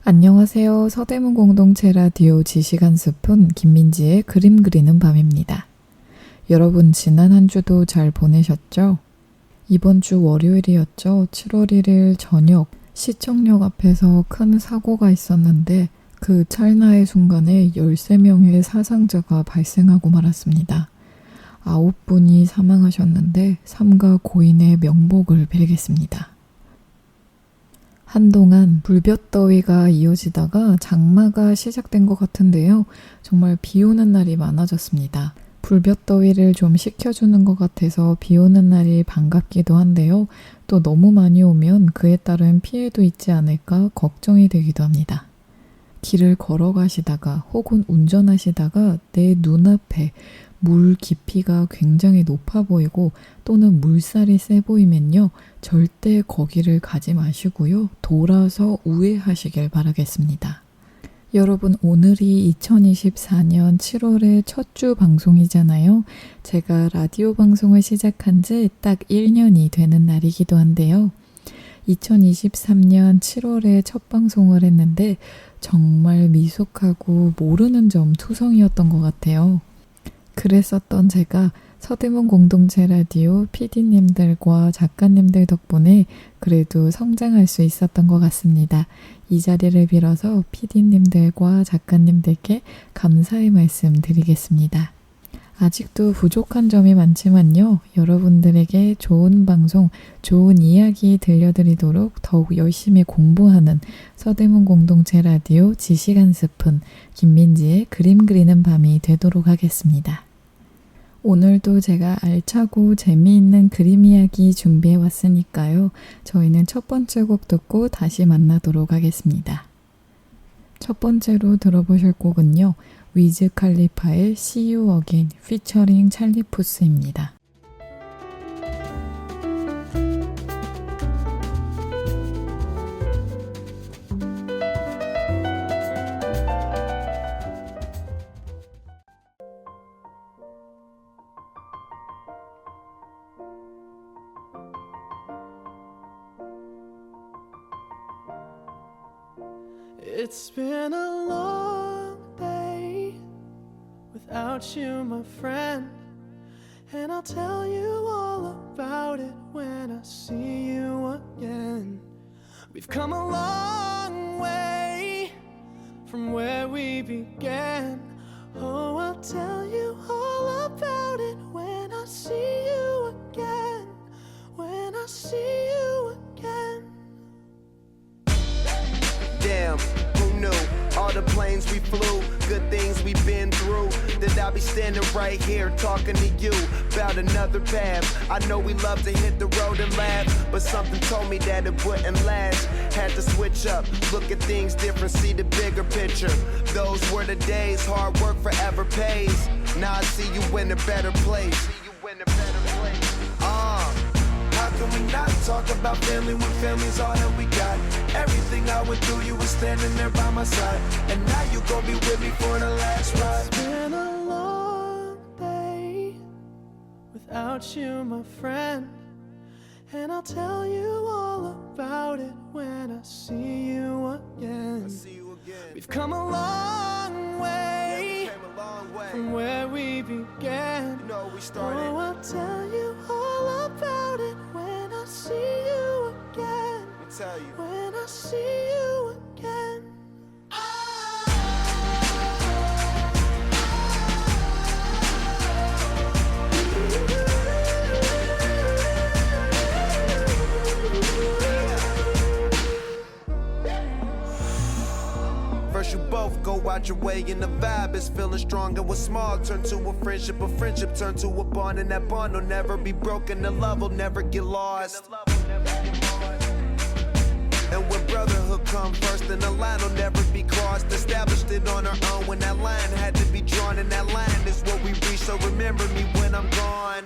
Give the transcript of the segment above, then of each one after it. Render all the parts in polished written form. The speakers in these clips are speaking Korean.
안녕하세요. 서대문 공동체 라디오 지시간 스푼 김민지의 그림 그리는 밤입니다. 여러분 지난 한 주도 잘 보내셨죠? 이번 주 월요일이었죠. 7월 1일 저녁 시청역 앞에서 큰 사고가 있었는데 그 찰나의 순간에 13명의 사상자가 발생하고 말았습니다. 9분이 사망하셨는데 삼가 고인의 명복을 빌겠습니다. 한동안 불볕더위가 이어지다가 장마가 시작된 것 같은데요. 정말 비 오는 날이 많아졌습니다. 불볕더위를 좀 식혀주는 것 같아서 비 오는 날이 반갑기도 한데요. 또 너무 많이 오면 그에 따른 피해도 있지 않을까 걱정이 되기도 합니다. 길을 걸어가시다가 혹은 운전하시다가 내 눈앞에 물 깊이가 굉장히 높아 보이고 또는 물살이 세 보이면요. 절대 거기를 가지 마시고요. 돌아서 우회하시길 바라겠습니다. 여러분 오늘이 2024년 7월의 첫 주 방송이잖아요. 제가 라디오 방송을 시작한 지 딱 1년이 되는 날이기도 한데요. 2023년 7월에 첫 방송을 했는데 정말 미숙하고 모르는 점 투성이었던 것 같아요. 그랬었던 제가 서대문 공동체 라디오 PD님들과 작가님들 덕분에 그래도 성장할 수 있었던 것 같습니다. 이 자리를 빌어서 PD님들과 작가님들께 감사의 말씀 드리겠습니다. 아직도 부족한 점이 많지만요. 여러분들에게 좋은 방송, 좋은 이야기 들려드리도록 더욱 열심히 공부하는 서대문 공동체 라디오 지시간 스푼 김민지의 그림 그리는 밤이 되도록 하겠습니다. 오늘도 제가 알차고 재미있는 그림 이야기 준비해 왔으니까요. 저희는 첫 번째 곡 듣고 다시 만나도록 하겠습니다. 첫 번째로 들어보실 곡은요. 위즈 칼리파의 See You Again 피처링 찰리 푸스입니다. It's been a long day without you, my friend, and I'll tell you all about it when I see you again. We've come a long way from where we began. Oh, I'll tell you all about it when I see you again. When I see you again. Damn, who knew? All the planes we flew, good things we've been through. That I'll be standing right here talking to you about another path. I know we love to hit the road and laugh, but something told me that it wouldn't last. Had to switch up, look at things different, see the bigger picture. Those were the days, hard work forever pays. Now I see you in a better place. How can we not talk about family when family's all that we got? Everything I went through, you were standing there by my side, and now you gon' be with me for the last ride. It's been a long day without you, my friend, and I'll tell you all about it when I see you again. We've come a long way, from where we began. Oh, I'll tell you all about it when I see you again. When I see you again. First you both go out your way and the vibe is feeling strong, and what's small turn to a friendship turn to a bond, and that bond will never be broken, the love will never get lost. And when brotherhood comes come first, and the line will never be crossed. Established it on our own when that line had to be drawn, and that line is what we reach. So remember me when I'm gone.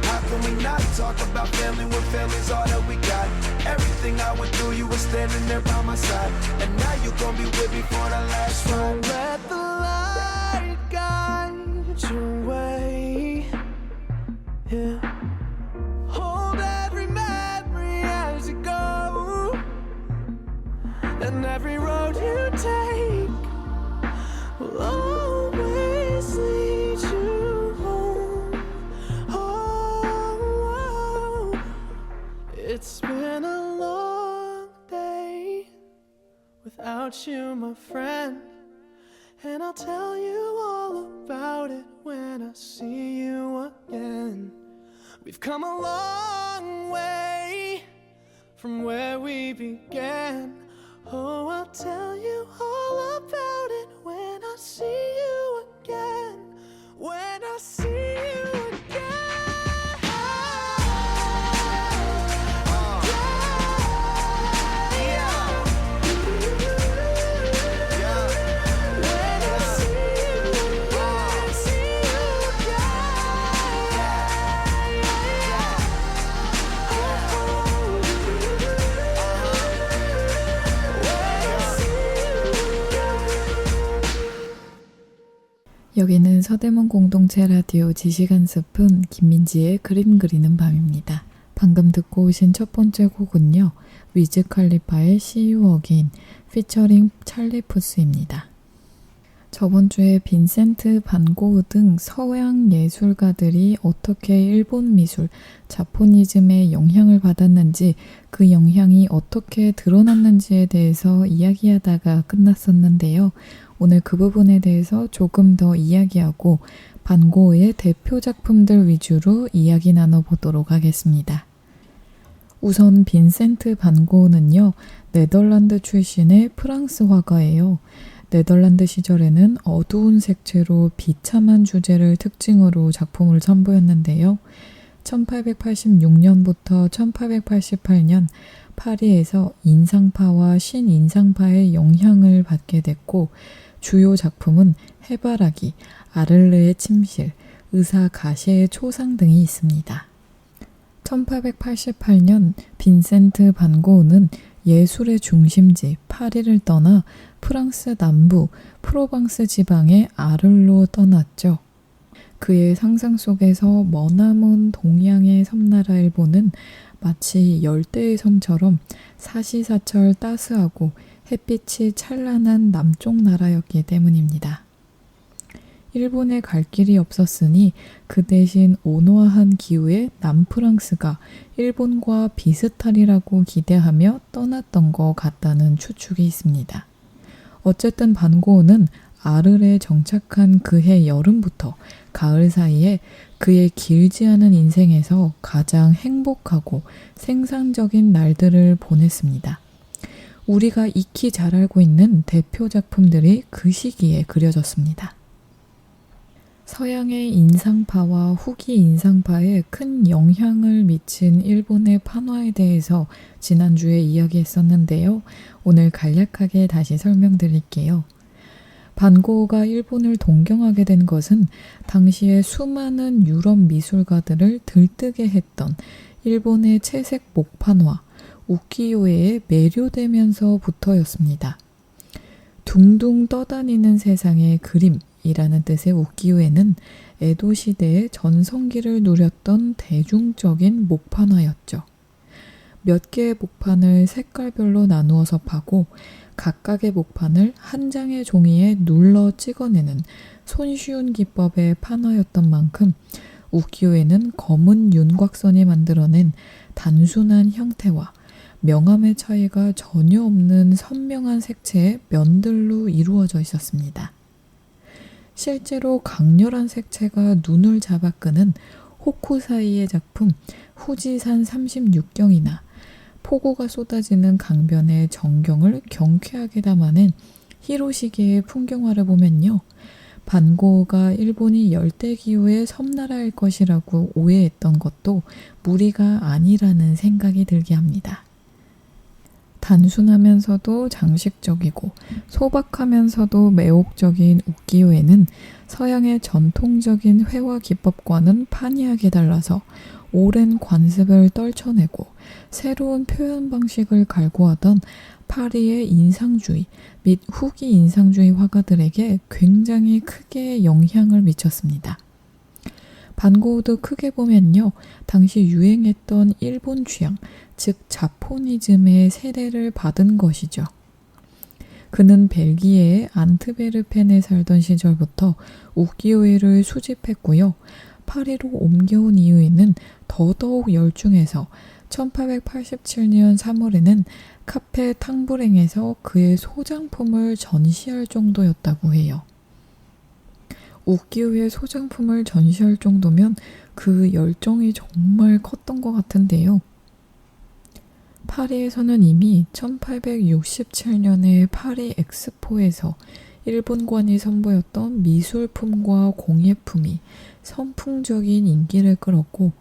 How can we not talk about family when family's all that we got? Everything I went through, you were standing there by my side, and now you gon' be with me for the last ride. Let the light guide your way. Yeah. Hold every memory as you go, and every road you take will always lead you home. Oh, it's been a long day without you, my friend, and I'll tell you all about it when I see you again. We've come a long way from where we began. Oh, I'll tell you all about it when I see you again. When I see you again. When I see you 여기는 서대문 공동체 라디오 지식한 스푼 김민지의 그림 그리는 밤입니다. 방금 듣고 오신 첫 번째 곡은요. 위즈 칼리파의 See You Again 피처링 찰리 푸스입니다. 저번 주에 빈센트 반 고흐 등 서양 예술가들이 어떻게 일본 미술, 자포니즘의 영향을 받았는지 그 영향이 어떻게 드러났는지에 대해서 이야기하다가 끝났었는데요. 오늘 그 부분에 대해서 조금 더 이야기하고 반 고흐의 대표 작품들 위주로 이야기 나눠보도록 하겠습니다. 우선 빈센트 반 고흐는요. 네덜란드 출신의 프랑스 화가예요. 네덜란드 시절에는 어두운 색채로 비참한 주제를 특징으로 작품을 선보였는데요. 1886년부터 1888년 파리에서 인상파와 신인상파의 영향을 받게 됐고 주요 작품은 해바라기, 아를르의 침실, 의사 가시의 초상 등이 있습니다. 1888년 빈센트 반 고흐는 예술의 중심지 파리를 떠나 프랑스 남부 프로방스 지방의 아를로 떠났죠. 그의 상상 속에서 머나먼 동양의 섬나라 일본은 마치 열대의 섬처럼 사시사철 따스하고 햇빛이 찬란한 남쪽 나라였기 때문입니다. 일본에 갈 길이 없었으니 그 대신 온화한 기후의 남프랑스가 일본과 비슷하리라고 기대하며 떠났던 것 같다는 추측이 있습니다. 어쨌든 반 고흐는 아르레에 정착한 그해 여름부터 가을 사이에 그의 길지 않은 인생에서 가장 행복하고 생산적인 날들을 보냈습니다. 우리가 익히 잘 알고 있는 대표 작품들이 그 시기에 그려졌습니다. 서양의 인상파와 후기 인상파에 큰 영향을 미친 일본의 판화에 대해서 지난주에 이야기했었는데요. 오늘 간략하게 다시 설명드릴게요. 반 고흐가 일본을 동경하게 된 것은 당시에 수많은 유럽 미술가들을 들뜨게 했던 일본의 채색 목판화, 우키요에에 매료되면서부터였습니다. 둥둥 떠다니는 세상의 그림이라는 뜻의 우키요에는 에도 시대의 전성기를 누렸던 대중적인 목판화였죠. 몇 개의 목판을 색깔별로 나누어서 파고 각각의 목판을 한 장의 종이에 눌러 찍어내는 손쉬운 기법의 판화였던 만큼 우키요에는 검은 윤곽선이 만들어낸 단순한 형태와 명암의 차이가 전혀 없는 선명한 색채의 면들로 이루어져 있었습니다. 실제로 강렬한 색채가 눈을 잡아끄는 호쿠사이의 작품 후지산 36경이나 폭우가 쏟아지는 강변의 정경을 경쾌하게 담아낸 히로시게의 풍경화를 보면요. 반 고흐가 일본이 열대기후의 섬나라일 것이라고 오해했던 것도 무리가 아니라는 생각이 들게 합니다. 단순하면서도 장식적이고 소박하면서도 매혹적인 우키요에는 서양의 전통적인 회화 기법과는 판이하게 달라서 오랜 관습을 떨쳐내고 새로운 표현 방식을 갈구하던 파리의 인상주의 및 후기 인상주의 화가들에게 굉장히 크게 영향을 미쳤습니다. 반고우도 크게 보면요, 당시 유행했던 일본 취향, 즉 자포니즘의 세례를 받은 것이죠. 그는 벨기에의 안트베르펜에 살던 시절부터 우키요에를 수집했고요. 파리로 옮겨온 이후에는 더더욱 열중해서 1887년 3월에는 카페 탕브랭에서 그의 소장품을 전시할 정도였다고 해요. 우키요의 소장품을 전시할 정도면 그 열정이 정말 컸던 것 같은데요. 파리에서는 이미 1867년에 파리 엑스포에서 일본관이 선보였던 미술품과 공예품이 선풍적인 인기를 끌었고,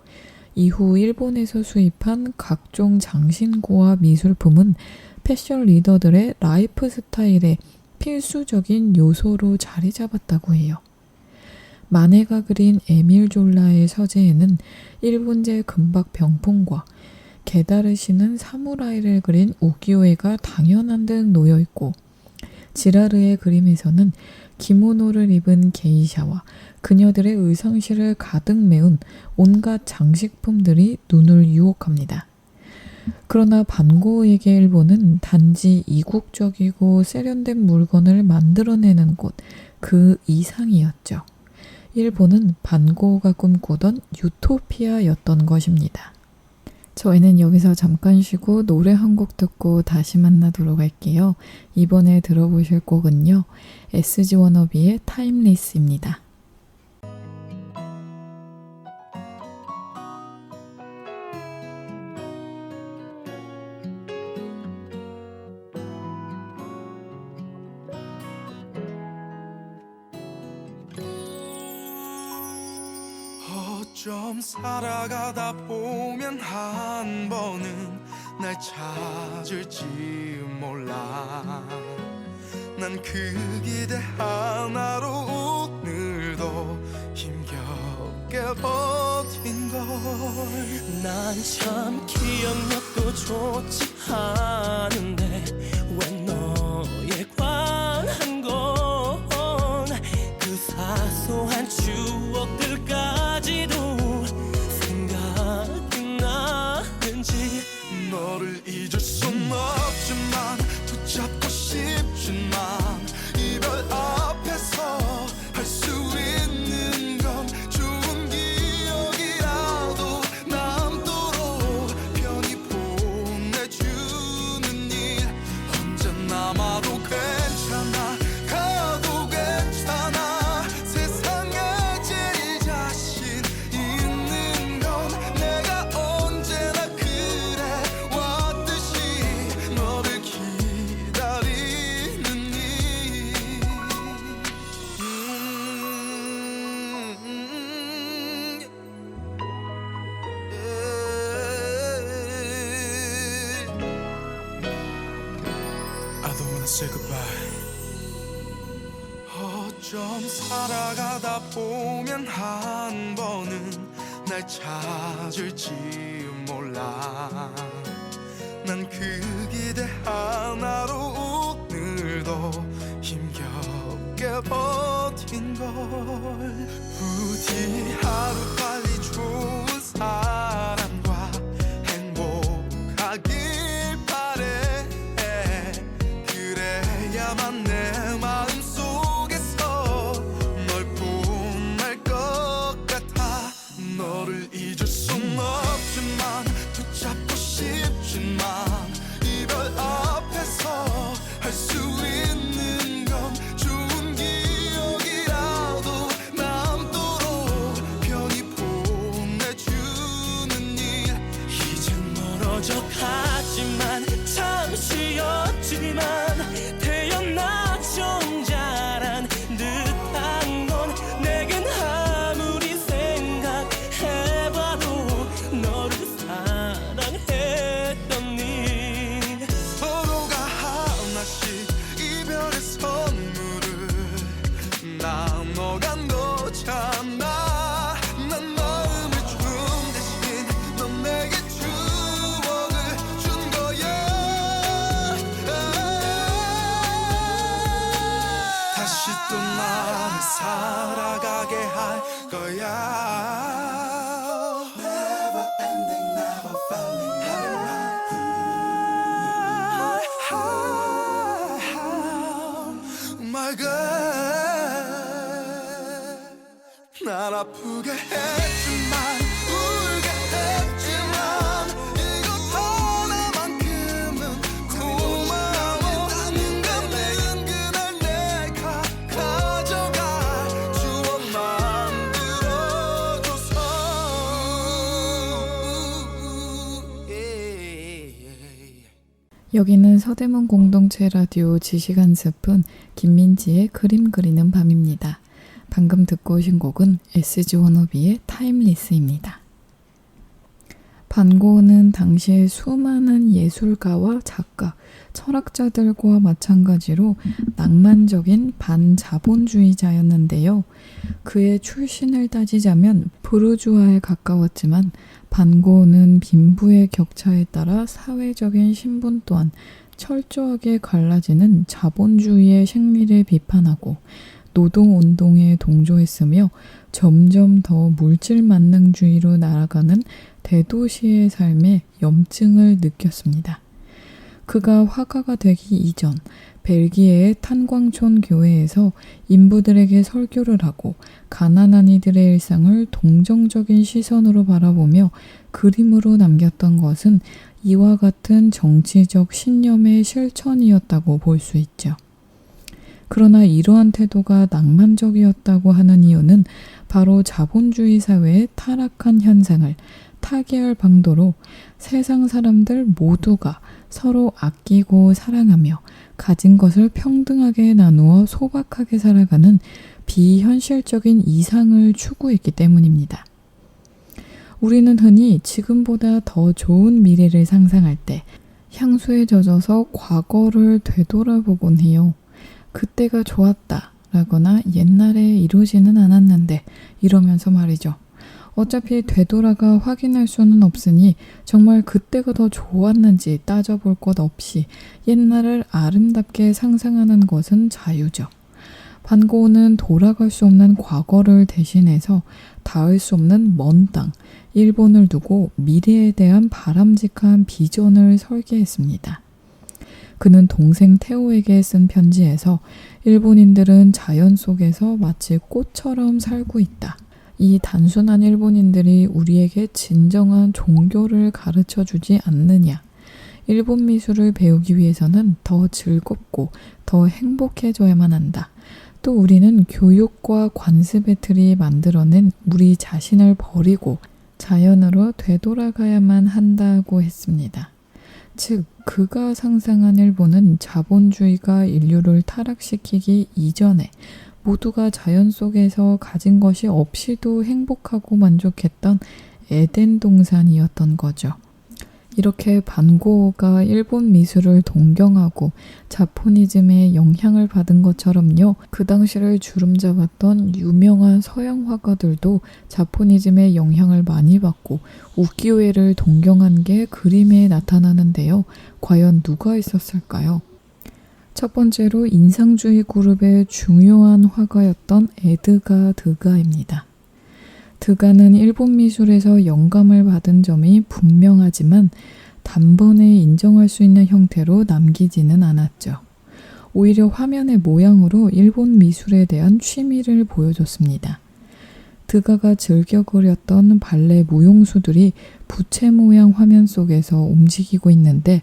이후 일본에서 수입한 각종 장신구와 미술품은 패션 리더들의 라이프 스타일의 필수적인 요소로 자리 잡았다고 해요. 마네가 그린 에밀 졸라의 서재에는 일본제 금박 병풍과 게다르시는 사무라이를 그린 우키요에가 당연한 듯 놓여있고, 지라르의 그림에서는 기모노를 입은 게이샤와 그녀들의 의상실을 가득 메운 온갖 장식품들이 눈을 유혹합니다. 그러나 반고우에게 일본은 단지 이국적이고 세련된 물건을 만들어내는 곳, 그 이상이었죠. 일본은 반고우가 꿈꾸던 유토피아였던 것입니다. 저희는 여기서 잠깐 쉬고 노래 한 곡 듣고 다시 만나도록 할게요. 이번에 들어보실 곡은요, SG 워너비의 타임리스입니다. 어쩜 살아가다 보면 한 번은 날 찾을지 몰라. 난 그 기대 하나로 오늘도 힘겹게 버틴 걸. 난 참 기억력도 좋지 않은데 왜 너에 관한 건 그 사소한 추억들까지도 생각이 나는지. 너를 잊을 순 없지만 붙잡고 싶지만 이별 앞에서 할 수 있는 건 좋은 기억이라도 남도록 편히 보내주는 일. 혼자 남아도 괜찮아, 가도 괜찮아. 세상에 제일 자신 있는 건 내가 언제나 그래 왔듯이 너를 기다리는 일. I don't wanna say goodbye. 어쩜 살아가다 보면 한 번은 날 찾을지 몰라. 난 그 기대 하나로 오늘도 힘겹게 버틴 걸. 부디 하루빨리 좋은 사람과 행복하길 바래. 그래야만 내 마음속에서 널 뽐낼 것 같아. 너를 잊을 순 없지만 붙잡고 싶지만 이별 앞에서 할 수 있는 건 좋은 기억이라도 남도록 편히 보내주는 일. 이젠 멀어져 가지만 잠시였지만 태어나지 살아가게 할 거야. Never ending, never failing My girl 날 아프게 했지만 울게 했지만 이거 하나만큼은 고마워 당근은 그날 내가 가져갈 추억 만들어줘서 여기는 서대문 공동체 라디오 지식 한 스푼 김민지의 그림 그리는 밤입니다. 방금 듣고 오신 곡은 SG 워너비의 타임리스입니다. 반 고흐는 당시에 수많은 예술가와 작가, 철학자들과 마찬가지로 낭만적인 반자본주의자였는데요. 그의 출신을 따지자면 부르주아에 가까웠지만 반 고흐는 빈부의 격차에 따라 사회적인 신분 또한 철저하게 갈라지는 자본주의의 생리를 비판하고 노동운동에 동조했으며 점점 더 물질만능주의로 나아가는 대도시의 삶에 염증을 느꼈습니다. 그가 화가가 되기 이전 벨기에의 탄광촌 교회에서 인부들에게 설교를 하고 가난한 이들의 일상을 동정적인 시선으로 바라보며 그림으로 남겼던 것은 이와 같은 정치적 신념의 실천이었다고 볼 수 있죠. 그러나 이러한 태도가 낭만적이었다고 하는 이유는 바로 자본주의 사회의 타락한 현상을 타개할 방도로 세상 사람들 모두가 서로 아끼고 사랑하며 가진 것을 평등하게 나누어 소박하게 살아가는 비현실적인 이상을 추구했기 때문입니다. 우리는 흔히 지금보다 더 좋은 미래를 상상할 때 향수에 젖어서 과거를 되돌아보곤 해요. 그때가 좋았다 라거나 옛날에 이루지는 않았는데 이러면서 말이죠. 어차피 되돌아가 확인할 수는 없으니 정말 그때가 더 좋았는지 따져볼 것 없이 옛날을 아름답게 상상하는 것은 자유죠. 반 고흐는 돌아갈 수 없는 과거를 대신해서 닿을 수 없는 먼 땅, 일본을 두고 미래에 대한 바람직한 비전을 설계했습니다. 그는 동생 테오에게 쓴 편지에서 일본인들은 자연 속에서 마치 꽃처럼 살고 있다. 이 단순한 일본인들이 우리에게 진정한 종교를 가르쳐 주지 않느냐. 일본 미술을 배우기 위해서는 더 즐겁고 더 행복해져야만 한다. 또 우리는 교육과 관습의 틀이 만들어낸 우리 자신을 버리고 자연으로 되돌아가야만 한다고 했습니다. 즉, 그가 상상한 일본은 자본주의가 인류를 타락시키기 이전에 모두가 자연 속에서 가진 것이 없이도 행복하고 만족했던 에덴 동산이었던 거죠. 이렇게 반 고흐가 일본 미술을 동경하고 자포니즘의 영향을 받은 것처럼요. 그 당시를 주름잡았던 유명한 서양 화가들도 자포니즘의 영향을 많이 받고 우키요에를 동경한 게 그림에 나타나는데요. 과연 누가 있었을까요? 첫 번째로 인상주의 그룹의 중요한 화가였던 에드가 드가입니다. 드가는 일본 미술에서 영감을 받은 점이 분명하지만 단번에 인정할 수 있는 형태로 남기지는 않았죠. 오히려 화면의 모양으로 일본 미술에 대한 취미를 보여줬습니다. 드가가 즐겨 그렸던 발레 무용수들이 부채 모양 화면 속에서 움직이고 있는데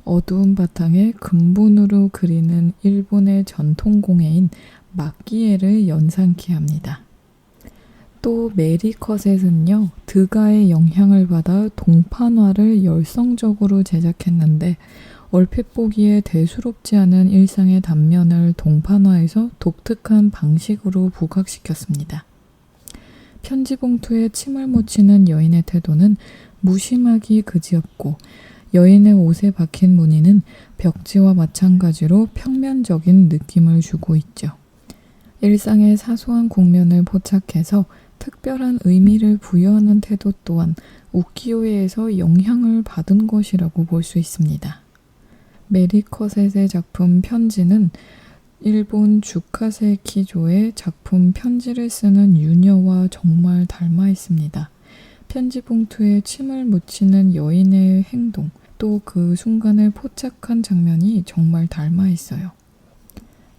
어두운 바탕에 금분으로 그리는 일본의 전통공예인 마끼에를 연상케 합니다. 또 메리 커셋은요, 드가의 영향을 받아 동판화를 열성적으로 제작했는데 얼핏 보기에 대수롭지 않은 일상의 단면을 동판화해서 독특한 방식으로 부각시켰습니다. 편지 봉투에 침을 묻히는 여인의 태도는 무심하기 그지없고 여인의 옷에 박힌 무늬는 벽지와 마찬가지로 평면적인 느낌을 주고 있죠. 일상의 사소한 국면을 포착해서 특별한 의미를 부여하는 태도 또한 우키요에에서 영향을 받은 것이라고 볼 수 있습니다. 메리 커셋의 작품 편지는 일본 주카세키조의 작품 편지를 쓰는 유녀와 정말 닮아 있습니다. 편지 봉투에 침을 묻히는 여인의 행동, 또 그 순간을 포착한 장면이 정말 닮아 있어요.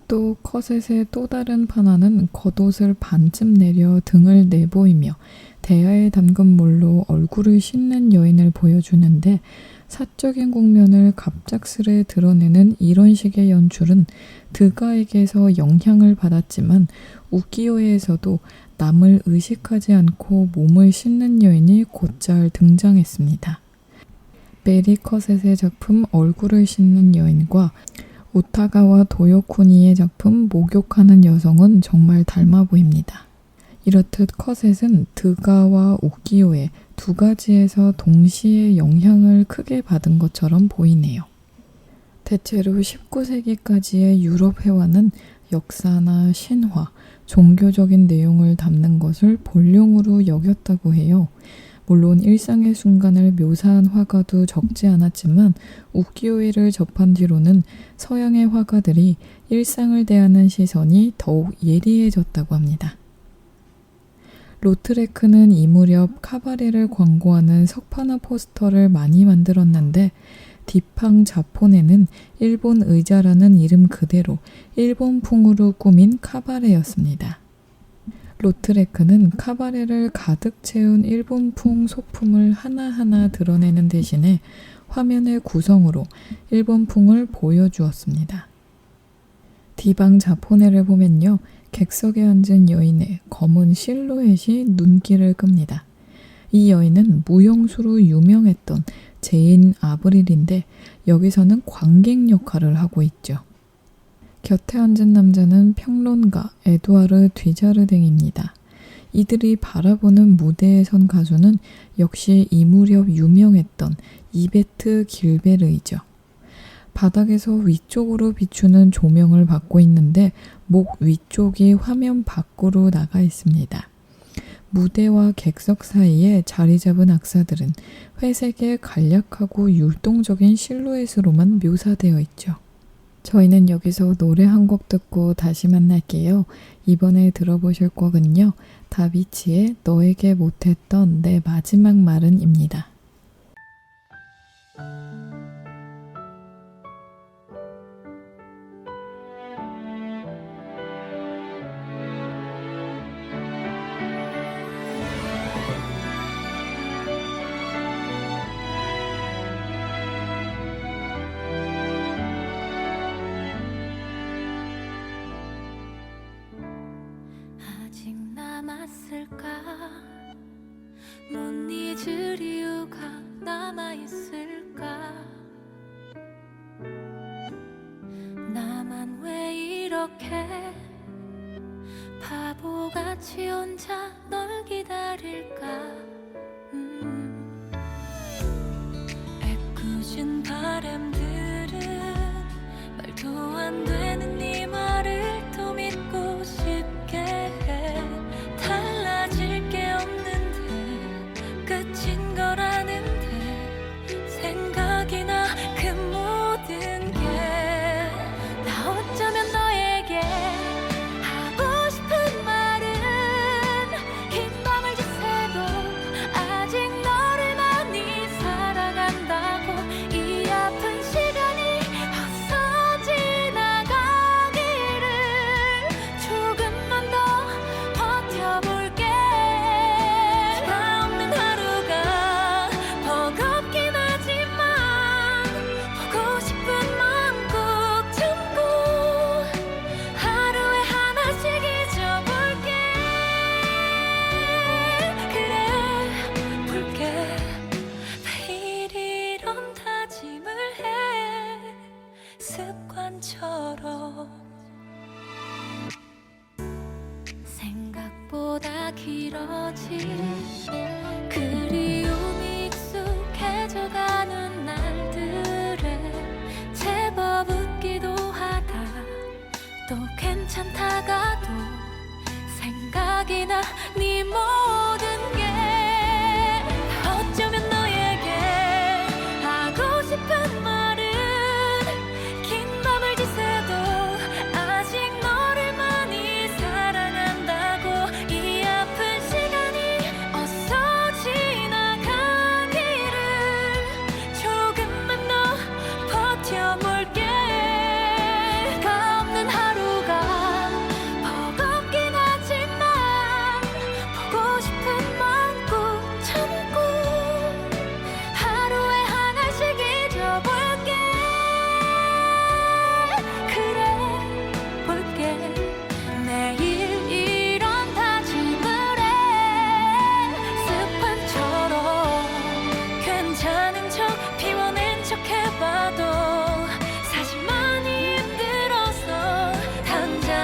또 커셋의 또 다른 판화는 겉옷을 반쯤 내려 등을 내보이며 대야에 담근 물로 얼굴을 씻는 여인을 보여주는데 사적인 국면을 갑작스레 드러내는 이런 식의 연출은 드가에게서 영향을 받았지만 우키요에서도 남을 의식하지 않고 몸을 씻는 여인이 곧잘 등장했습니다. 메리 커셋의 작품 얼굴을 씻는 여인과 우타가와 도요쿠니의 작품 목욕하는 여성은 정말 닮아 보입니다. 이렇듯 커셋은 드가와 우키요의 두 가지에서 동시에 영향을 크게 받은 것처럼 보이네요. 대체로 19세기까지의 유럽 회화는 역사나 신화, 종교적인 내용을 담는 것을 본용으로 여겼다고 해요. 물론 일상의 순간을 묘사한 화가도 적지 않았지만 우키요에를 접한 뒤로는 서양의 화가들이 일상을 대하는 시선이 더욱 예리해졌다고 합니다. 로트레크는 이 무렵 카바레를 광고하는 석판화 포스터를 많이 만들었는데 디팡 자포네는 일본 의자라는 이름 그대로 일본풍으로 꾸민 카바레였습니다. 로트레크는 카바레를 가득 채운 일본풍 소품을 하나하나 드러내는 대신에 화면의 구성으로 일본풍을 보여주었습니다. 디방 자포네를 보면요. 객석에 앉은 여인의 검은 실루엣이 눈길을 끕니다. 이 여인은 무용수로 유명했던 제인 아브릴인데 여기서는 관객 역할을 하고 있죠. 곁에 앉은 남자는 평론가 에두아르 뒤자르댕입니다. 이들이 바라보는 무대에 선 가수는 역시 이 무렵 유명했던 이베트 길베르이죠. 바닥에서 위쪽으로 비추는 조명을 받고 있는데 목 위쪽이 화면 밖으로 나가 있습니다. 무대와 객석 사이에 자리 잡은 악사들은 회색의 간략하고 율동적인 실루엣으로만 묘사되어 있죠. 저희는 여기서 노래 한 곡 듣고 다시 만날게요. 이번에 들어보실 곡은요. 다비치의 너에게 못했던 내 마지막 말은 입니다. 아직 남았을까 못 잊을 이유가 남아있을까 나만 왜 이렇게 바보같이 혼자 널 기다릴까 애꿎은 바람들은 말도 안 되는 네 말을 또 믿고 싶게 해 달라질 게 없는데 끝인 걸 아는데 생각이 나 그 모든 게 나 어쩌면 너에게 하고 싶은 말은 긴 밤을 지새도 아직 너를 많이 사랑한다고 이 아픈 시간이 헛서 지나가기를 조금만 더 버텨볼게 나 없는 하루가 버겁긴 하지만 보고 싶은 마음 꼭 참고 하루에 하나씩 잊어볼게 그래 볼게 매일 이런 다짐을 해 습관처럼 생각보다 길어진 그리움이 익숙해져가는 날들에 제법 웃기도 하다 또 괜찮다가도 생각이 나 네 모든 게 어쩌면 너에게 하고 싶은 말은 긴 밤을 지새도 아직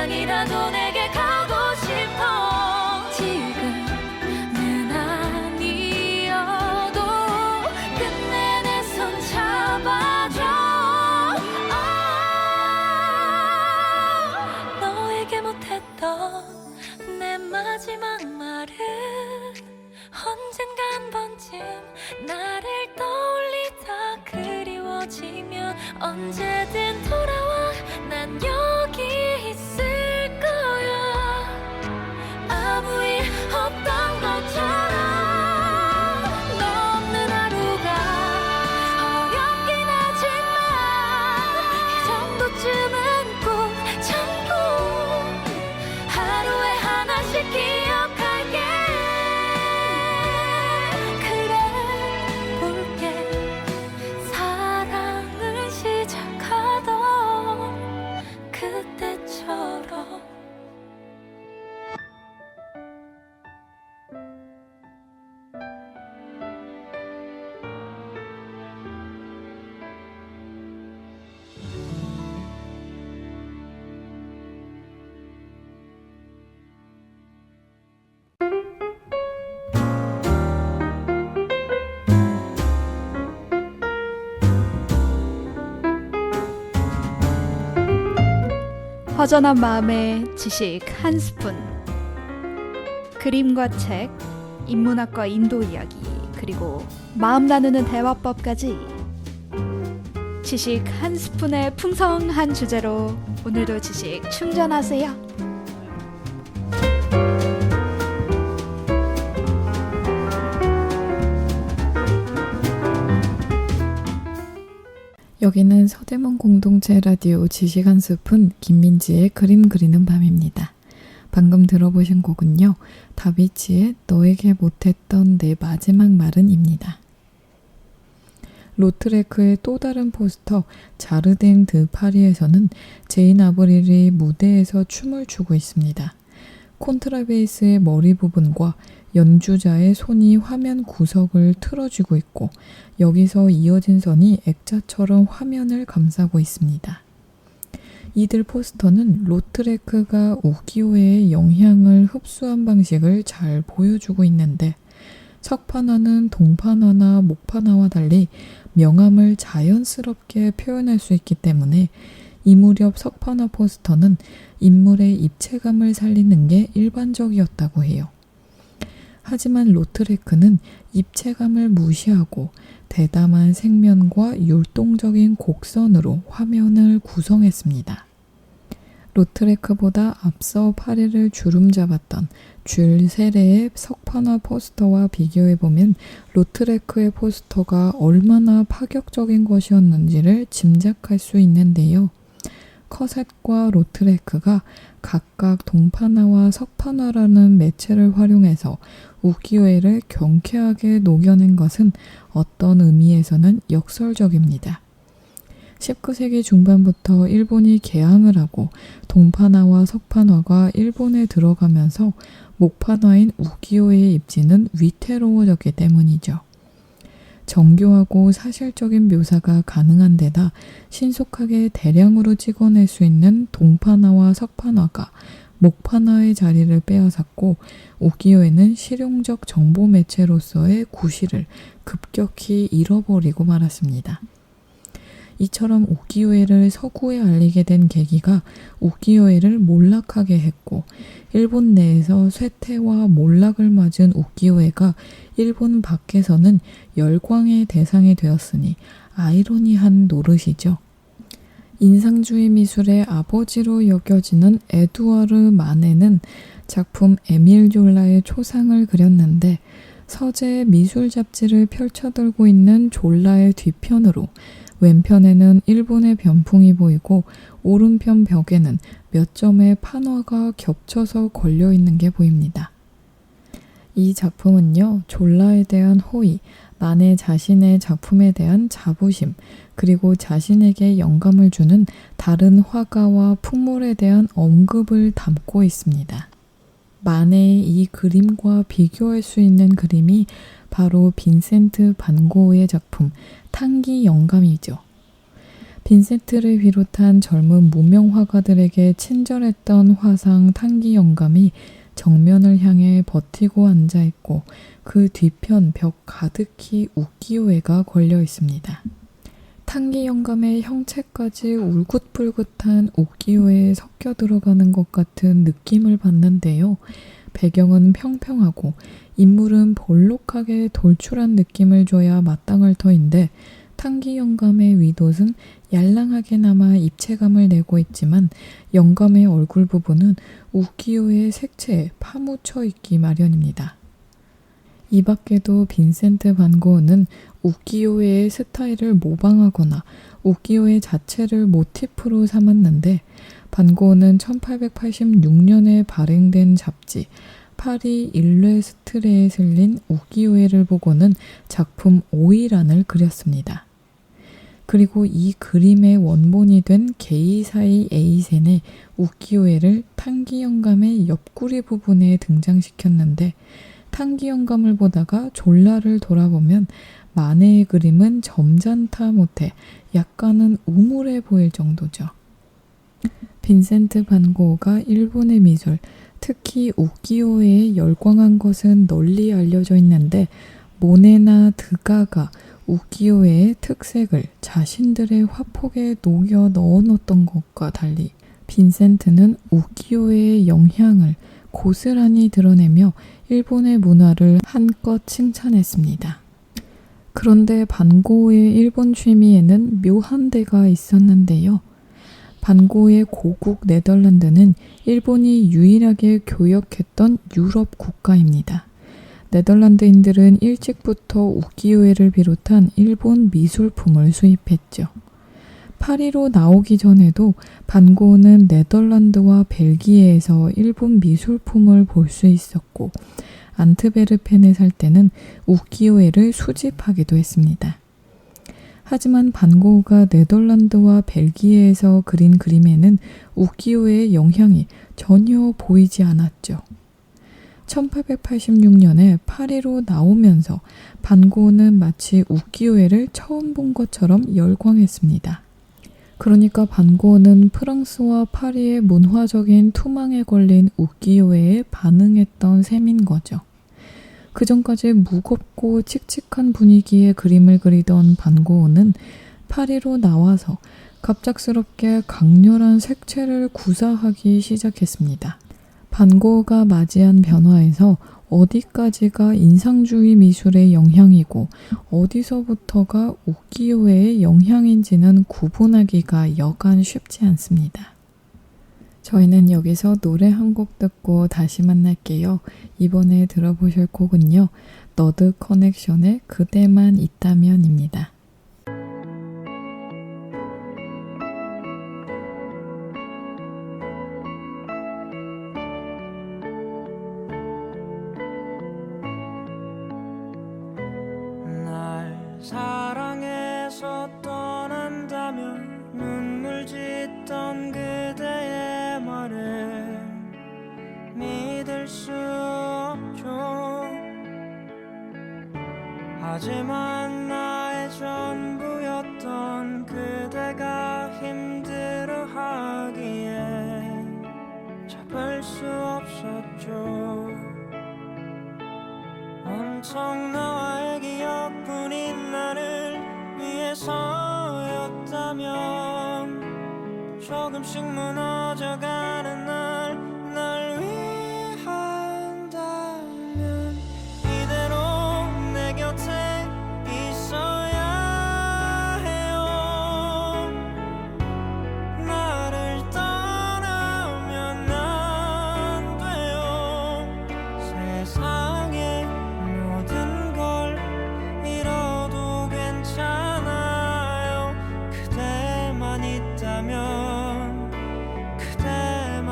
당장이라도 내게 가고 싶어. 지금은 아니어도 끝내 내 손 잡아줘. 너에게 못했던 내 마지막 말은 언젠가 한 번쯤 나를 떠올리다 그리워지면 언제든 돌아와. 난 여기 있을 거야. 아무 일 없던 것처럼. 너 없는 하루가 어렵긴 하지만 이 정도쯤은 꼭 참고 하루에 하나씩 기억할게. 그래 볼게. 사랑을 시작하던 그때처럼. 허전한 마음에 지식 한 스푼. 그림과 책, 인문학과 인도 이야기, 그리고 마음 나누는 대화법까지 지식 한 스푼의 풍성한 주제로 오늘도 지식 충전하세요. 여기는 서대문 공동체 라디오 지식 한 스푼 김민지의 그림 그리는 밤입니다. 방금 들어보신 곡은요, 다비치의 너에게 못했던 내 마지막 말은입니다. 로트레크의 또 다른 포스터 자르댕 드 파리에서는 제인 아브릴이 무대에서 춤을 추고 있습니다. 콘트라베이스의 머리 부분과 연주자의 손이 화면 구석을 틀어쥐고 있고, 여기서 이어진 선이 액자처럼 화면을 감싸고 있습니다. 이들 포스터는 로트레크가 우기요의 영향을 흡수한 방식을 잘 보여주고 있는데, 석판화는 동판화나 목판화와 달리 명암을 자연스럽게 표현할 수 있기 때문에 이 무렵 석판화 포스터는 인물의 입체감을 살리는 게 일반적이었다고 해요. 하지만 로트레크는 입체감을 무시하고 대담한 색면과 율동적인 곡선으로 화면을 구성했습니다. 로트레크보다 앞서 파리를 주름잡았던 줄 세레의 석판화 포스터와 비교해보면 로트레크의 포스터가 얼마나 파격적인 것이었는지를 짐작할 수 있는데요. 커셋과 로트레크가 각각 동판화와 석판화라는 매체를 활용해서 우키요에를 경쾌하게 녹여낸 것은 어떤 의미에서는 역설적입니다. 19세기 중반부터 일본이 개항을 하고 동판화와 석판화가 일본에 들어가면서 목판화인 우키요의 입지는 위태로워졌기 때문이죠. 정교하고 사실적인 묘사가 가능한 데다 신속하게 대량으로 찍어낼 수 있는 동판화와 석판화가 목판화의 자리를 빼앗았고, 우키요에는 실용적 정보 매체로서의 구실을 급격히 잃어버리고 말았습니다. 이처럼 우키요에를 서구에 알리게 된 계기가 우키요에를 몰락하게 했고, 일본 내에서 쇠퇴와 몰락을 맞은 우키요에가 일본 밖에서는 열광의 대상이 되었으니 아이러니한 노릇이죠. 인상주의 미술의 아버지로 여겨지는 에두아르 마네는 작품 에밀 졸라의 초상을 그렸는데, 서재의 미술 잡지를 펼쳐들고 있는 졸라의 뒤편으로 왼편에는 일본의 변풍이 보이고 오른편 벽에는 몇 점의 판화가 겹쳐서 걸려있는 게 보입니다. 이 작품은요, 졸라에 대한 호의, 마네 자신의 작품에 대한 자부심, 그리고 자신에게 영감을 주는 다른 화가와 풍물에 대한 언급을 담고 있습니다. 마네의 이 그림과 비교할 수 있는 그림이 바로 빈센트 반 고흐의 작품 탕기 영감이죠. 빈센트를 비롯한 젊은 무명 화가들에게 친절했던 화상 탕기 영감이 정면을 향해 버티고 앉아 있고 그 뒤편 벽 가득히 우키요에가 걸려 있습니다. 탕기 영감의 형체까지 울긋불긋한 우키요에 섞여 들어가는 것 같은 느낌을 받는데요. 배경은 평평하고 인물은 볼록하게 돌출한 느낌을 줘야 마땅할 터인데 탕기 영감의 윗옷은 얄랑하게나마 입체감을 내고 있지만 영감의 얼굴 부분은 우키요의 색채에 파묻혀 있기 마련입니다. 이 밖에도 빈센트 반 고흐는 우키요의 스타일을 모방하거나 우키요의 자체를 모티프로 삼았는데 반 고흐는 1886년에 발행된 잡지 파리 일레스트레에 실린 우키요에를 보고는 작품 오이란을 그렸습니다. 그리고 이 그림의 원본이 된 게이사이 에이센의 우키요에를 탕기 영감의 옆구리 부분에 등장시켰는데 탕기 영감을 보다가 졸라를 돌아보면 마네의 그림은 점잖다 못해 약간은 우물해 보일 정도죠. 빈센트 반 고흐가 일본의 미술, 특히 우키요에에 열광한 것은 널리 알려져 있는데 모네나 드가가 우키요에의 특색을 자신들의 화폭에 녹여 넣어놓던 것과 달리 빈센트는 우키요에의 영향을 고스란히 드러내며 일본의 문화를 한껏 칭찬했습니다. 그런데 반 고흐의 일본 취미에는 묘한 데가 있었는데요. 반 고흐의 고국 네덜란드는 일본이 유일하게 교역했던 유럽 국가입니다. 네덜란드인들은 일찍부터 우키요에를 비롯한 일본 미술품을 수입했죠. 파리로 나오기 전에도 반 고흐는 네덜란드와 벨기에에서 일본 미술품을 볼 수 있었고 안트베르펜에 살 때는 우키요에를 수집하기도 했습니다. 하지만 반 고흐가 네덜란드와 벨기에에서 그린 그림에는 우키요에의 영향이 전혀 보이지 않았죠. 1886년에 파리로 나오면서 반 고흐는 마치 우키요에를 처음 본 것처럼 열광했습니다. 그러니까 반 고흐는 프랑스와 파리의 문화적인 투망에 걸린 우키요에에 반응했던 셈인 거죠. 그전까지 무겁고 칙칙한 분위기의 그림을 그리던 반 고흐는 파리로 나와서 갑작스럽게 강렬한 색채를 구사하기 시작했습니다. 반 고흐가 맞이한 변화에서 어디까지가 인상주의 미술의 영향이고 어디서부터가 우키요에의 영향인지는 구분하기가 여간 쉽지 않습니다. 저희는 여기서 노래 한 곡 듣고 다시 만날게요. 이번에 들어보실 곡은요. 너드 커넥션의 그대만 있다면입니다. 날 사랑해서 떠난다면 눈물 짓던 그대의 말을 믿을 수 없죠. 하지만 나의 전부였던 그대가 힘들어하기에 잡을 수 없었죠. 온통 나와의 기억뿐인 나를 위해서였다면 조금씩 무너져가는 날 위한다면 이대로 내 곁에 있어야 해요. 나를 떠나면 안 돼요. 세상에 모든 걸 잃어도 괜찮아요. 그대만 있다면 그대만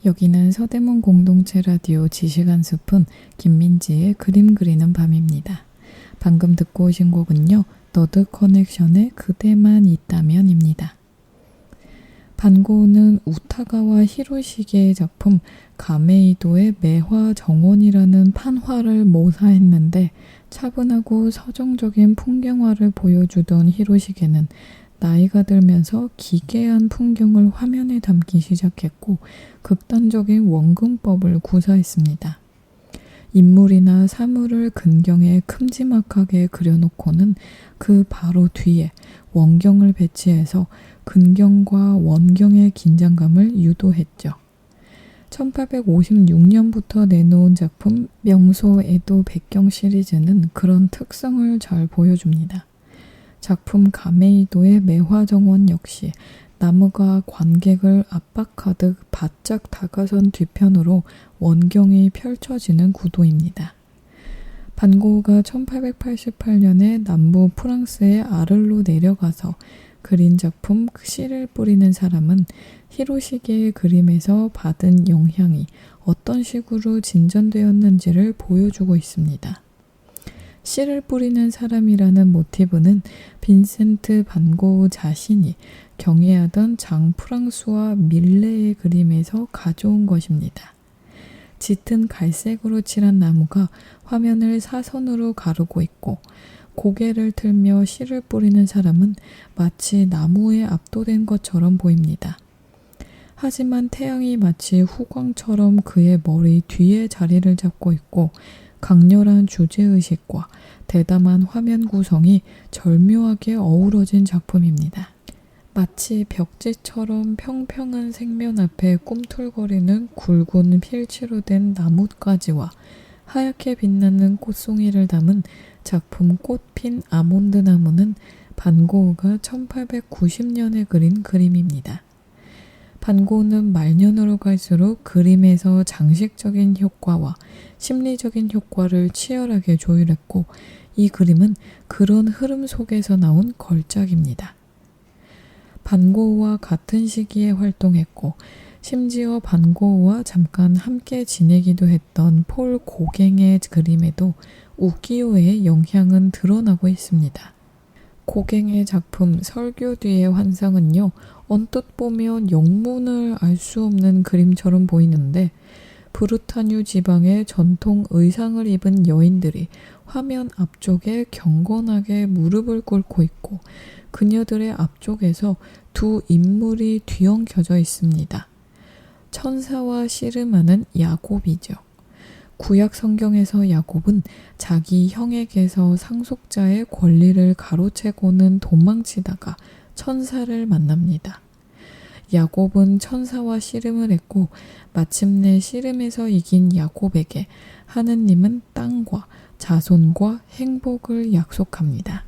여기는 서대문 공동체 라디오 지식 한 스푼 김민지의 그림 그리는 밤입니다. 방금 듣고 오신 곡은요. 너드 커넥션의 그대만 있다면입니다. 반고는 우타가와 히로시게의 작품 가메이도의 매화 정원이라는 판화를 모사했는데 차분하고 서정적인 풍경화를 보여주던 히로시게는 나이가 들면서 기괴한 풍경을 화면에 담기 시작했고 극단적인 원근법을 구사했습니다. 인물이나 사물을 근경에 큼지막하게 그려놓고는 그 바로 뒤에 원경을 배치해서 근경과 원경의 긴장감을 유도했죠. 1856년부터 내놓은 작품 명소 에도 백경 시리즈는 그런 특성을 잘 보여줍니다. 작품 가메이도의 매화정원 역시 나무가 관객을 압박하듯 바짝 다가선 뒤편으로 원경이 펼쳐지는 구도입니다. 반고흐가 1888년에 남부 프랑스의 아를로 내려가서 그린 작품 씨를 뿌리는 사람은 히로시게의 그림에서 받은 영향이 어떤 식으로 진전되었는지를 보여주고 있습니다. 씨를 뿌리는 사람이라는 모티브는 빈센트 반고흐 자신이 경애하던 장 프랑수와 밀레의 그림에서 가져온 것입니다. 짙은 갈색으로 칠한 나무가 화면을 사선으로 가르고 있고 고개를 틀며 씨를 뿌리는 사람은 마치 나무에 압도된 것처럼 보입니다. 하지만 태양이 마치 후광처럼 그의 머리 뒤에 자리를 잡고 있고 강렬한 주제의식과 대담한 화면 구성이 절묘하게 어우러진 작품입니다. 마치 벽지처럼 평평한 생면 앞에 꿈틀거리는 굵은 필치로 된 나뭇가지와 하얗게 빛나는 꽃송이를 담은 작품 꽃핀 아몬드 나무는 반고흐가 1890년에 그린 그림입니다. 반고흐는 말년으로 갈수록 그림에서 장식적인 효과와 심리적인 효과를 치열하게 조율했고 이 그림은 그런 흐름 속에서 나온 걸작입니다. 반고흐와 같은 시기에 활동했고 심지어 반고흐와 잠깐 함께 지내기도 했던 폴 고갱의 그림에도 우키요의 영향은 드러나고 있습니다. 고갱의 작품 설교 뒤의 환상은요, 언뜻 보면 영문을 알 수 없는 그림처럼 보이는데 브루타뉴 지방의 전통 의상을 입은 여인들이 화면 앞쪽에 경건하게 무릎을 꿇고 있고 그녀들의 앞쪽에서 두 인물이 뒤엉켜져 있습니다. 천사와 씨름하는 야곱이죠. 구약 성경에서 야곱은 자기 형에게서 상속자의 권리를 가로채고는 도망치다가 천사를 만납니다. 야곱은 천사와 씨름을 했고 마침내 씨름에서 이긴 야곱에게 하느님은 땅과 자손과 행복을 약속합니다.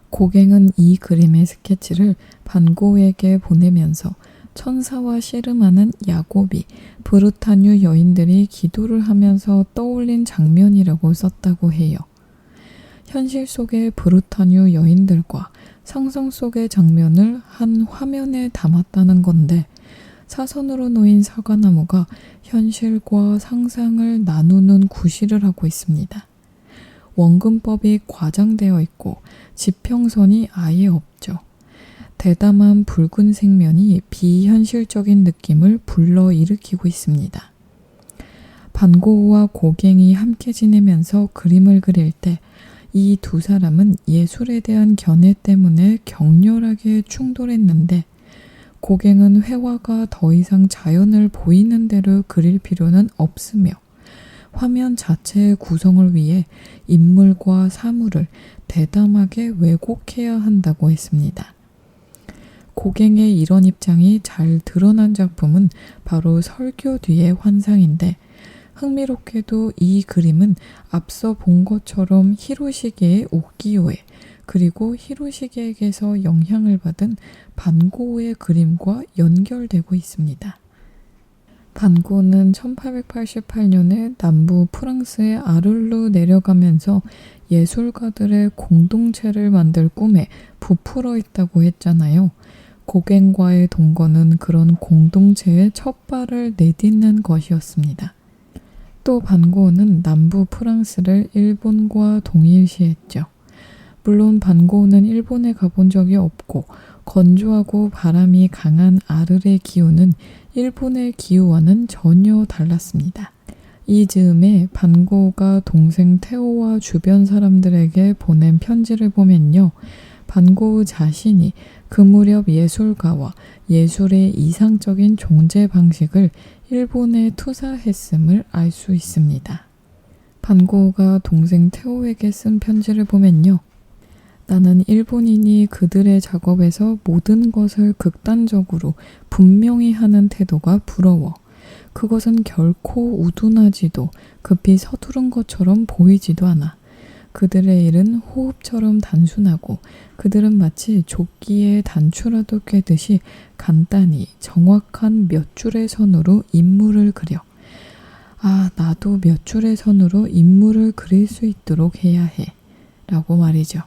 고갱은 이 그림의 스케치를 반고흐에게 보내면서 천사와 씨름하는 야곱이 브루타뉴 여인들이 기도를 하면서 떠올린 장면이라고 썼다고 해요. 현실 속의 브루타뉴 여인들과 상상 속의 장면을 한 화면에 담았다는 건데 사선으로 놓인 사과나무가 현실과 상상을 나누는 구실을 하고 있습니다. 원근법이 과장되어 있고 지평선이 아예 없죠. 대담한 붉은 색면이 비현실적인 느낌을 불러일으키고 있습니다. 반고흐와 고갱이 함께 지내면서 그림을 그릴 때 이 두 사람은 예술에 대한 견해 때문에 격렬하게 충돌했는데 고갱은 회화가 더 이상 자연을 보이는 대로 그릴 필요는 없으며 화면 자체의 구성을 위해 인물과 사물을 대담하게 왜곡해야 한다고 했습니다. 고갱의 이런 입장이 잘 드러난 작품은 바로 설교 뒤의 환상인데 흥미롭게도 이 그림은 앞서 본 것처럼 히로시게의 우키요에 그리고 히로시게에게서 영향을 받은 반고흐의 그림과 연결되고 있습니다. 반고흐는 1888년에 남부 프랑스의 아를로 내려가면서 예술가들의 공동체를 만들 꿈에 부풀어 있다고 했잖아요. 고갱과의 동거는 그런 공동체의 첫 발을 내딛는 것이었습니다. 또 반고은은 남부 프랑스를 일본과 동일시했죠. 물론 반고은은 일본에 가본 적이 없고 건조하고 바람이 강한 아르의 기후는 일본의 기후와는 전혀 달랐습니다. 이 즈음에 반고우가 동생 테오와 주변 사람들에게 보낸 편지를 보면요. 반고우 자신이 그 무렵 예술가와 예술의 이상적인 존재 방식을 일본에 투사했음을 알 수 있습니다. 반고우가 동생 테오에게 쓴 편지를 보면요. 나는 일본인이 그들의 작업에서 모든 것을 극단적으로 분명히 하는 태도가 부러워. 그것은 결코 우둔하지도 급히 서두른 것처럼 보이지도 않아. 그들의 일은 호흡처럼 단순하고 그들은 마치 조끼에 단추라도 꿰듯이 간단히 정확한 몇 줄의 선으로 인물을 그려. 아, 나도 몇 줄의 선으로 인물을 그릴 수 있도록 해야 해. 라고 말이죠.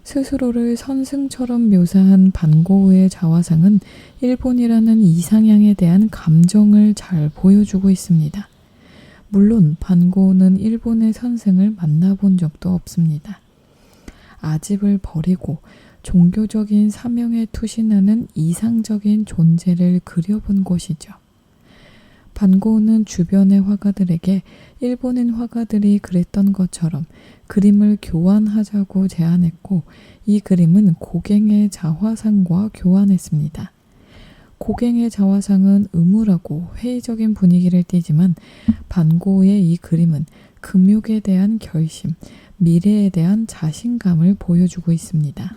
스스로를 선승처럼 묘사한 반고우의 자화상은 일본이라는 이상향에 대한 감정을 잘 보여주고 있습니다. 물론 반고우는 일본의 선생을 만나본 적도 없습니다. 아집을 버리고 종교적인 사명에 투신하는 이상적인 존재를 그려본 것이죠. 반고우는 주변의 화가들에게 일본인 화가들이 그랬던 것처럼 그림을 교환하자고 제안했고 이 그림은 고갱의 자화상과 교환했습니다. 고갱의 자화상은 음울하고 회의적인 분위기를 띠지만 반고우의 이 그림은 금욕에 대한 결심, 미래에 대한 자신감을 보여주고 있습니다.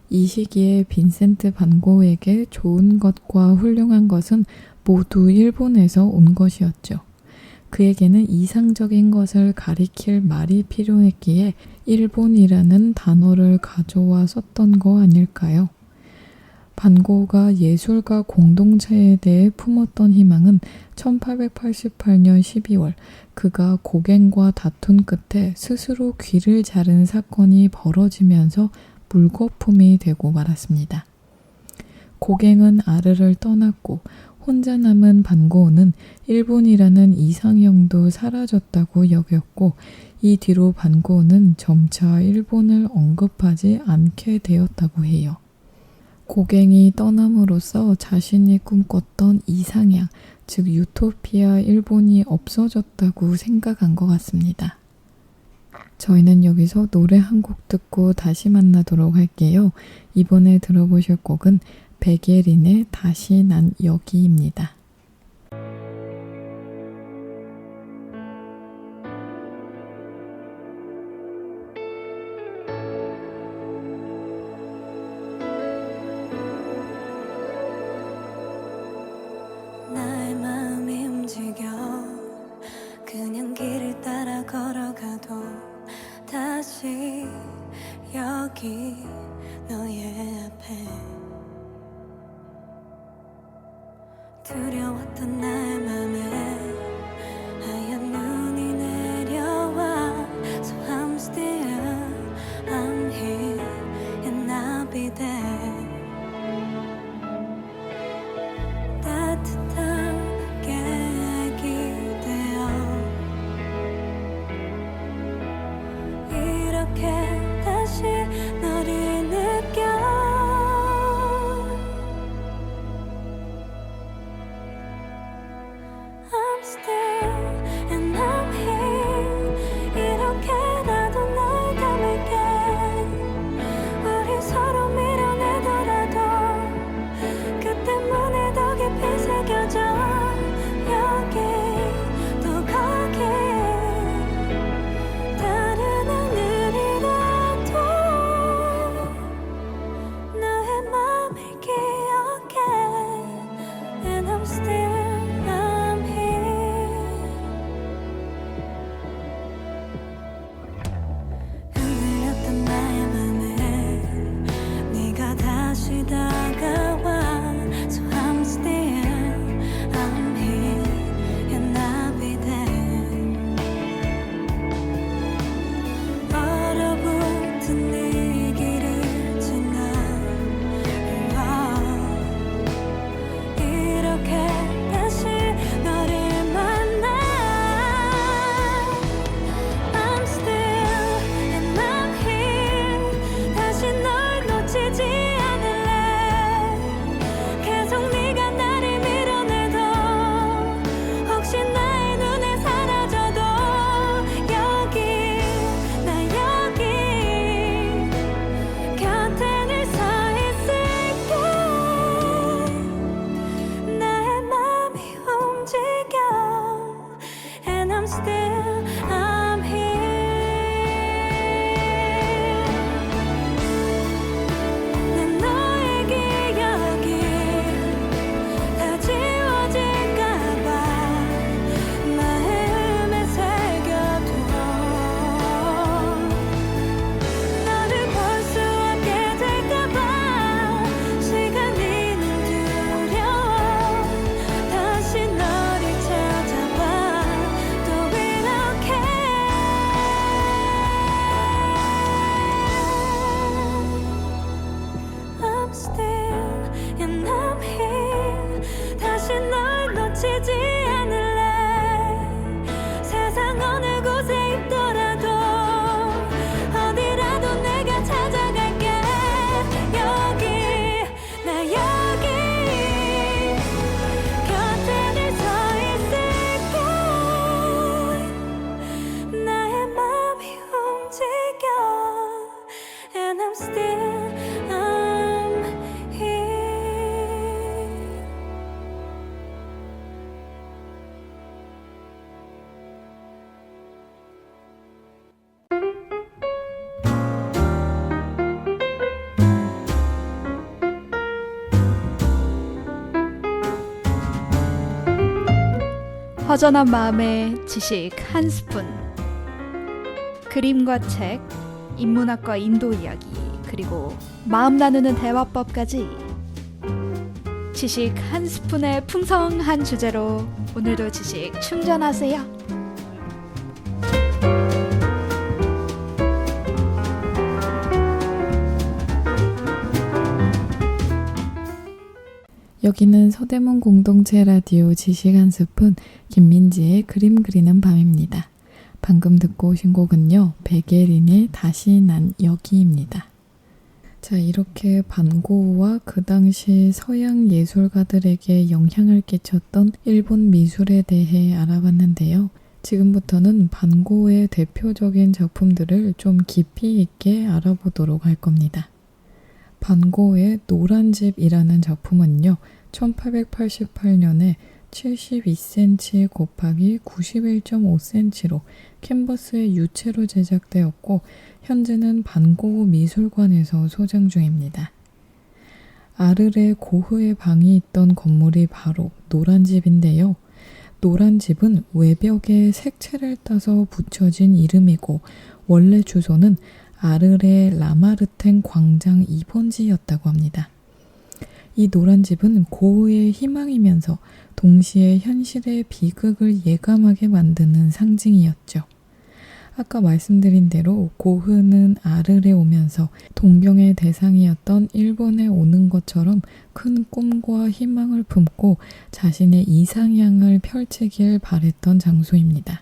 이 시기에 빈센트 반고우에게 좋은 것과 훌륭한 것은 모두 일본에서 온 것이었죠. 그에게는 이상적인 것을 가리킬 말이 필요했기에 일본이라는 단어를 가져와 썼던 거 아닐까요? 반고우가 예술가 공동체에 대해 품었던 희망은 1888년 12월 그가 고갱과 다툰 끝에 스스로 귀를 자른 사건이 벌어지면서 물거품이 되고 말았습니다. 고갱은 아르를 떠났고 혼자 남은 반고우는 일본이라는 이상형도 사라졌다고 여겼고 이 뒤로 반고우는 점차 일본을 언급하지 않게 되었다고 해요. 고갱이 떠남으로써 자신이 꿈꿨던 이상향, 즉 유토피아 일본이 없어졌다고 생각한 것 같습니다. 저희는 여기서 노래 한 곡 듣고 다시 만나도록 할게요. 이번에 들어보실 곡은 백예린의 다시 난 여기입니다. 나의 마음이 움직여 그냥 길을 따라 걸어가도 다시 여기 너의 앞에 두려웠던 나의 맘에 하얀 눈이 내려와 So I'm still I'm here and I'll be there 따뜻하게 기대어 이렇게 다시 너를 느껴 I'm still and I'm here 이렇게 나도 널 담을게 우리 서로 밀어내더라도 그 때문에 더 깊이 새겨져 여기 또 거기 다른 하늘이라 still, I'm here. 난 너의 기억이 다 지워질까봐 마음에 새겨둬. 너를 볼 수 없게 될까봐 시간이 늘 두려워. 다시 너를 찾아봐 또 이렇게. I'm still and I'm here. 다시 널 놓치지 않을래. 세상 어느 곳에 있더라도 어디라도 내가 찾아갈게. 여기 나 여기 곁에 늘 서 있을게. 나의 맘이 움직여 And I'm still I'm here. 허전한 마음에 지식 한 스푼. 그림과 책, 인문학과 인도 이야기, 그리고 마음 나누는 대화법까지 지식 한 스푼의 풍성한 주제로 오늘도 지식 충전하세요. 여기는 서대문 공동체 라디오 지식 한 스푼 김민지의 그림 그리는 밤입니다. 방금 듣고 오신 곡은요, 베게린의 다시 난 여기입니다. 자, 이렇게 반고흐와 그 당시 서양 예술가들에게 영향을 끼쳤던 일본 미술에 대해 알아봤는데요. 지금부터는 반고흐의 대표적인 작품들을 좀 깊이 있게 알아보도록 할 겁니다. 반고흐의 노란 집이라는 작품은요, 1888년에 72cm 곱하기 91.5cm로 캔버스의 유체로 제작되었고 현재는 반고흐 미술관에서 소장 중입니다. 아르레 고흐의 방이 있던 건물이 바로 노란 집인데요. 노란 집은 외벽에 색채를 따서 붙여진 이름이고 원래 주소는 아르레 라마르텐 광장 2번지였다고 합니다. 이 노란 집은 고흐의 희망이면서 동시에 현실의 비극을 예감하게 만드는 상징이었죠. 아까 말씀드린 대로 고흐는 아르레 오면서 동경의 대상이었던 일본에 오는 것처럼 큰 꿈과 희망을 품고 자신의 이상향을 펼치길 바랬던 장소입니다.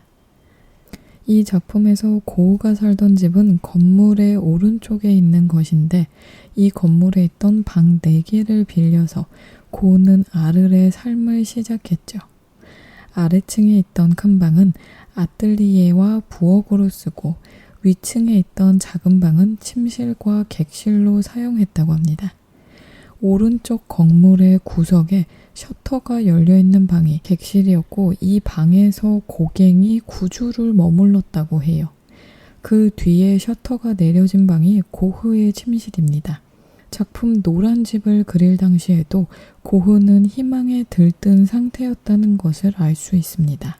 이 작품에서 고흐가 살던 집은 건물의 오른쪽에 있는 것인데 이 건물에 있던 방 4개를 빌려서 고흐는 아르레의 삶을 시작했죠. 아래층에 있던 큰 방은 아뜰리에와 부엌으로 쓰고 위층에 있던 작은 방은 침실과 객실로 사용했다고 합니다. 오른쪽 건물의 구석에 셔터가 열려있는 방이 객실이었고 이 방에서 고갱이 9주를 머물렀다고 해요. 그 뒤에 셔터가 내려진 방이 고흐의 침실입니다. 작품 노란 집을 그릴 당시에도 고흐는 희망에 들뜬 상태였다는 것을 알 수 있습니다.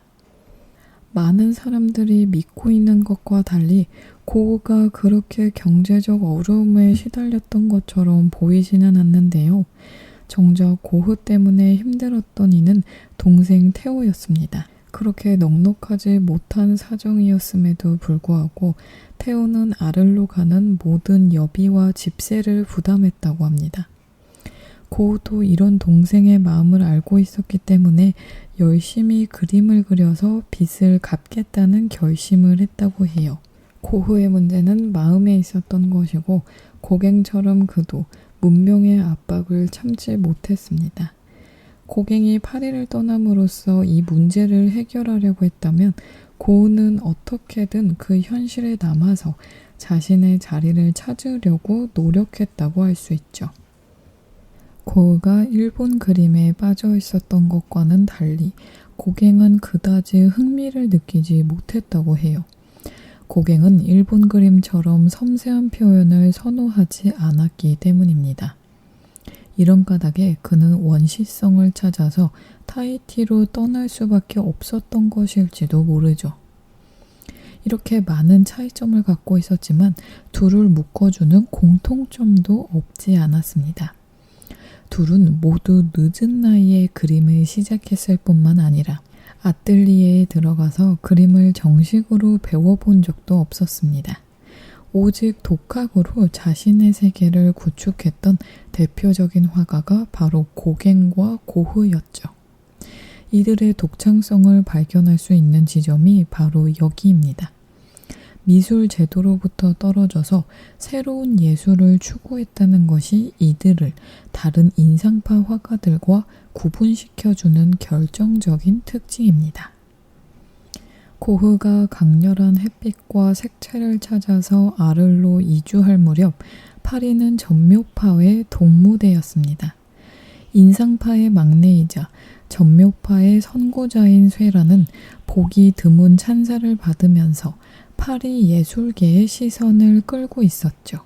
많은 사람들이 믿고 있는 것과 달리 고흐가 그렇게 경제적 어려움에 시달렸던 것처럼 보이지는 않는데요. 정작 고흐 때문에 힘들었던 이는 동생 테오였습니다. 그렇게 넉넉하지 못한 사정이었음에도 불구하고 테오는 아를로 가는 모든 여비와 집세를 부담했다고 합니다. 고흐도 이런 동생의 마음을 알고 있었기 때문에 열심히 그림을 그려서 빚을 갚겠다는 결심을 했다고 해요. 고흐의 문제는 마음에 있었던 것이고 고갱처럼 그도 문명의 압박을 참지 못했습니다. 고갱이 파리를 떠남으로써 이 문제를 해결하려고 했다면 고흐는 어떻게든 그 현실에 남아서 자신의 자리를 찾으려고 노력했다고 할 수 있죠. 고흐가 일본 그림에 빠져 있었던 것과는 달리 고갱은 그다지 흥미를 느끼지 못했다고 해요. 고갱은 일본 그림처럼 섬세한 표현을 선호하지 않았기 때문입니다. 이런 까닭에 그는 원시성을 찾아서 타히티로 떠날 수밖에 없었던 것일지도 모르죠. 이렇게 많은 차이점을 갖고 있었지만 둘을 묶어주는 공통점도 없지 않았습니다. 둘은 모두 늦은 나이에 그림을 시작했을 뿐만 아니라 아뜰리에에 들어가서 그림을 정식으로 배워본 적도 없었습니다. 오직 독학으로 자신의 세계를 구축했던 대표적인 화가가 바로 고갱과 고흐였죠. 이들의 독창성을 발견할 수 있는 지점이 바로 여기입니다. 미술 제도로부터 떨어져서 새로운 예술을 추구했다는 것이 이들을 다른 인상파 화가들과 구분시켜주는 결정적인 특징입니다. 고흐가 강렬한 햇빛과 색채를 찾아서 아를로 이주할 무렵 파리는 전묘파의 동무대였습니다. 인상파의 막내이자 전묘파의 선구자인 쇠라는 보기 드문 찬사를 받으면서 파리 예술계의 시선을 끌고 있었죠.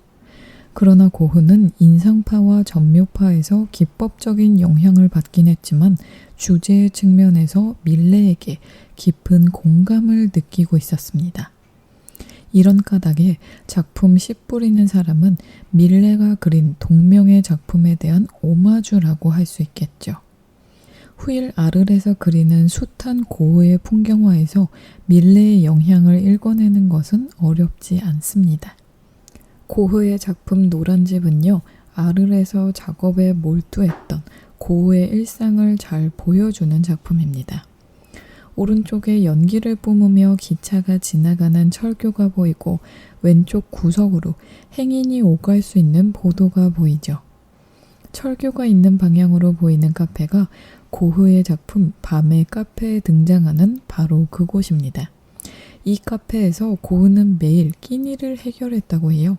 그러나 고흐는 인상파와 전묘파에서 기법적인 영향을 받긴 했지만 주제의 측면에서 밀레에게 깊은 공감을 느끼고 있었습니다. 이런 까닭에 작품 씨 뿌리는 사람은 밀레가 그린 동명의 작품에 대한 오마주라고 할 수 있겠죠. 후일 아를에서 그리는 숱한 고흐의 풍경화에서 밀레의 영향을 읽어내는 것은 어렵지 않습니다. 고흐의 작품 노란집은요, 아를에서 작업에 몰두했던 고흐의 일상을 잘 보여주는 작품입니다. 오른쪽에 연기를 뿜으며 기차가 지나가는 철교가 보이고 왼쪽 구석으로 행인이 오갈 수 있는 보도가 보이죠. 철교가 있는 방향으로 보이는 카페가 고흐의 작품 밤의 카페에 등장하는 바로 그곳입니다. 이 카페에서 고흐는 매일 끼니를 해결했다고 해요.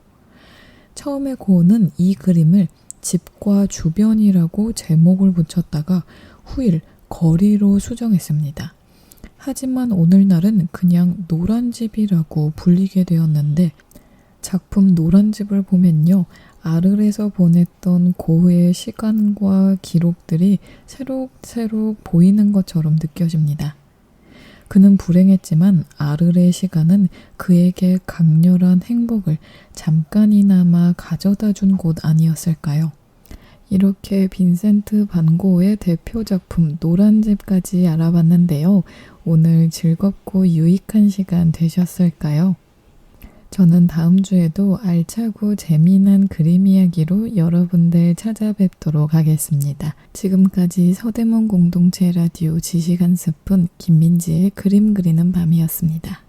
처음에 고흐는 이 그림을 집과 주변이라고 제목을 붙였다가 후일 거리로 수정했습니다. 하지만 오늘날은 그냥 노란집이라고 불리게 되었는데 작품 노란집을 보면요. 아를에서 보냈던 고흐의 시간과 기록들이 새록새록 보이는 것처럼 느껴집니다. 그는 불행했지만 아를의 시간은 그에게 강렬한 행복을 잠깐이나마 가져다 준 곳 아니었을까요? 이렇게 빈센트 반 고흐의 대표 작품 노란집까지 알아봤는데요. 오늘 즐겁고 유익한 시간 되셨을까요? 저는 다음 주에도 알차고 재미난 그림 이야기로 여러분들 찾아뵙도록 하겠습니다. 지금까지 서대문 공동체 라디오 지식 한 스푼 김민지의 그림 그리는 밤이었습니다.